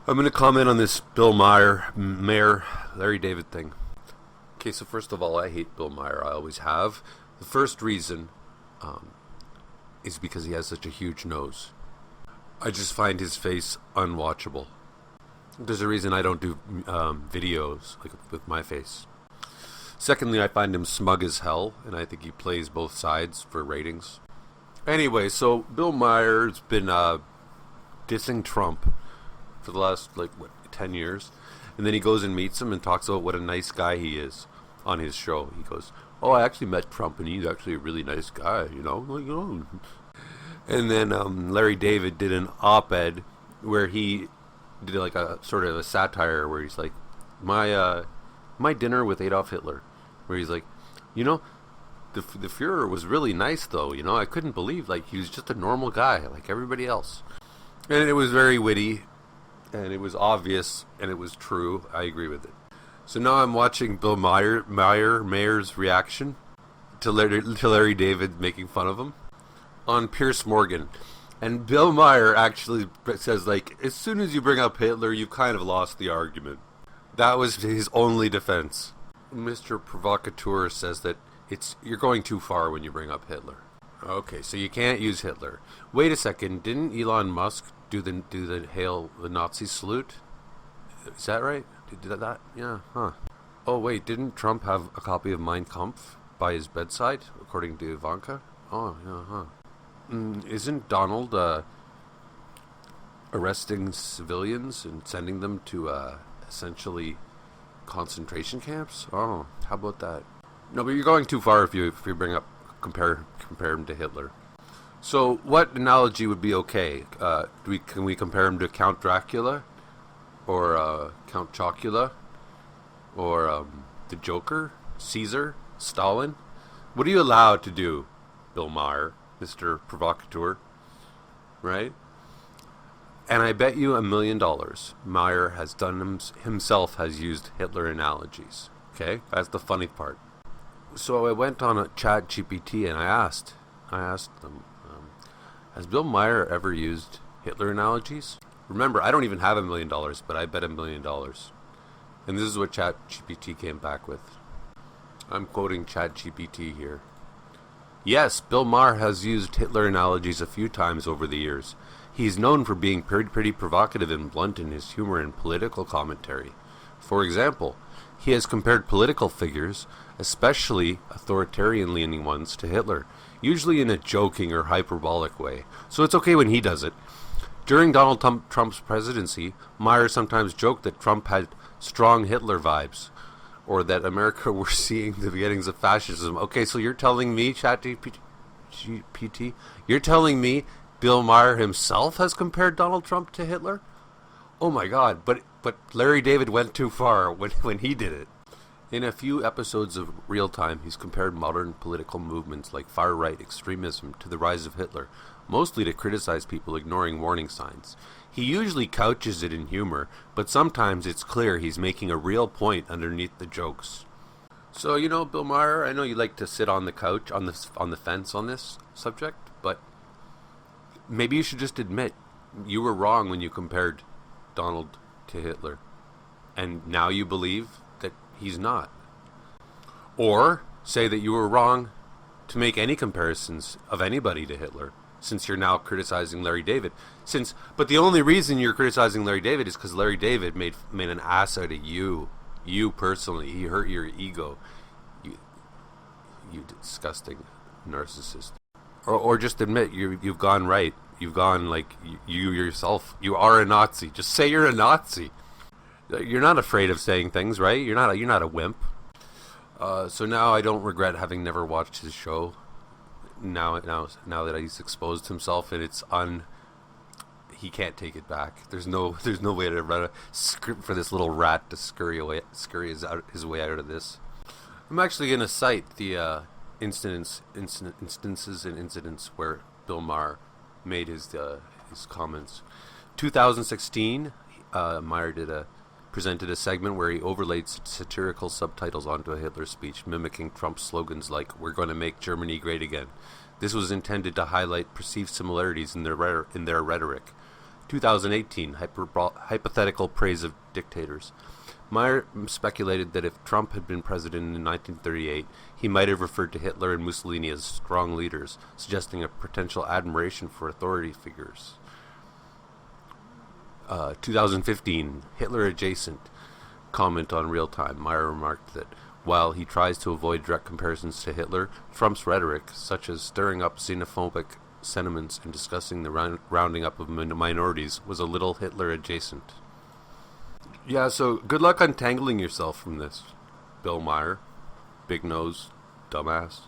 I'm going to comment on this Bill Maher, Larry David thing. Okay, so first of all, I hate Bill Maher. I always have. The first reason is because he has such a huge nose. I just find his face unwatchable. There's a reason I don't do videos like with my face. Secondly, I find him smug as hell, and I think he plays both sides for ratings. Anyway, so Bill Maher's been dissing Trump for the last 10 years, and then he goes and meets him and talks about what a nice guy he is on his show. He goes, "Oh, I actually met Trump, and he's actually a really nice guy, you know." And then Larry David did an op-ed where he did like a sort of a satire where he's like, my dinner with Adolf Hitler, where he's like, the Fuhrer was really nice though, I couldn't believe he was just a normal guy like everybody else. And it was very witty, and it was obvious, and it was true. I agree with it. So now I'm watching Bill Maher's reaction to Larry David making fun of him on Piers Morgan. And Bill Maher actually says, as soon as you bring up Hitler, you kind of lost the argument. That was his only defense. Mr. Provocateur says that you're going too far when you bring up Hitler. Okay, so you can't use Hitler. Wait a second, didn't Elon Musk do the hail the Nazi salute? Is that right? Did that? Yeah, huh. Oh wait, didn't Trump have a copy of Mein Kampf by his bedside, according to Ivanka? Oh, yeah, huh. Isn't Donald arresting civilians and sending them to essentially concentration camps? Oh, how about that? No, but you're going too far if you compare him to Hitler. So, what analogy would be okay? Can we compare him to Count Dracula, or Count Chocula, or the Joker, Caesar, Stalin? What are you allowed to do, Bill Maher, Mr. Provocateur? Right? And I bet you $1 million Maher has done himself has used Hitler analogies. Okay, that's the funny part. So I went on a chat GPT and I asked them, has Bill Maher ever used Hitler analogies? Remember, I don't even have $1 million, but I bet $1 million. And this is what chat GPT came back with. I'm quoting chat GPT here. Yes, Bill Maher has used Hitler analogies a few times over the years. He's known for being pretty provocative and blunt in his humor and political commentary. For example, he has compared political figures, especially authoritarian-leaning ones, to Hitler, usually in a joking or hyperbolic way. So it's okay when he does it. During Donald Trump's presidency, Maher sometimes joked that Trump had strong Hitler vibes, or that America were seeing the beginnings of fascism. Okay, so you're telling me, ChatGPT, you're telling me Bill Maher himself has compared Donald Trump to Hitler? Oh my God, but Larry David went too far when he did it. In a few episodes of Real Time, he's compared modern political movements like far-right extremism to the rise of Hitler, mostly to criticize people ignoring warning signs. He usually couches it in humor, but sometimes it's clear he's making a real point underneath the jokes. So, Bill Maher, I know you like to sit on the couch, on the fence on this subject, but maybe you should just admit you were wrong when you compared Donald to Hitler, and now you believe that he's not. Or say that you were wrong to make any comparisons of anybody to Hitler, since you're now criticizing Larry David. But the only reason you're criticizing Larry David is because Larry David made an ass out of you personally. He hurt your ego, you disgusting narcissist. Or just admit you've gone right. You've gone you yourself. You are a Nazi. Just say you're a Nazi. You're not afraid of saying things, right? You're not a wimp. So now I don't regret having never watched his show. Now that he's exposed himself, and he can't take it back. There's no way to run a script for this little rat to scurry his way out of this. I'm actually going to cite the instances and incidents where Bill Maher made his comments. 2016, Maher presented a segment where he overlaid satirical subtitles onto a Hitler speech, mimicking Trump's slogans like "We're going to make Germany great again." This was intended to highlight perceived similarities in their rhetoric. 2018, hypothetical praise of dictators. Maher speculated that if Trump had been president in 1938, he might have referred to Hitler and Mussolini as strong leaders, suggesting a potential admiration for authority figures. 2015, Hitler adjacent comment on Real Time. Maher remarked that while he tries to avoid direct comparisons to Hitler, Trump's rhetoric, such as stirring up xenophobic sentiments and discussing the rounding up of minorities, was a little Hitler adjacent. Yeah, so good luck untangling yourself from this, Bill Maher. Big nose, dumbass.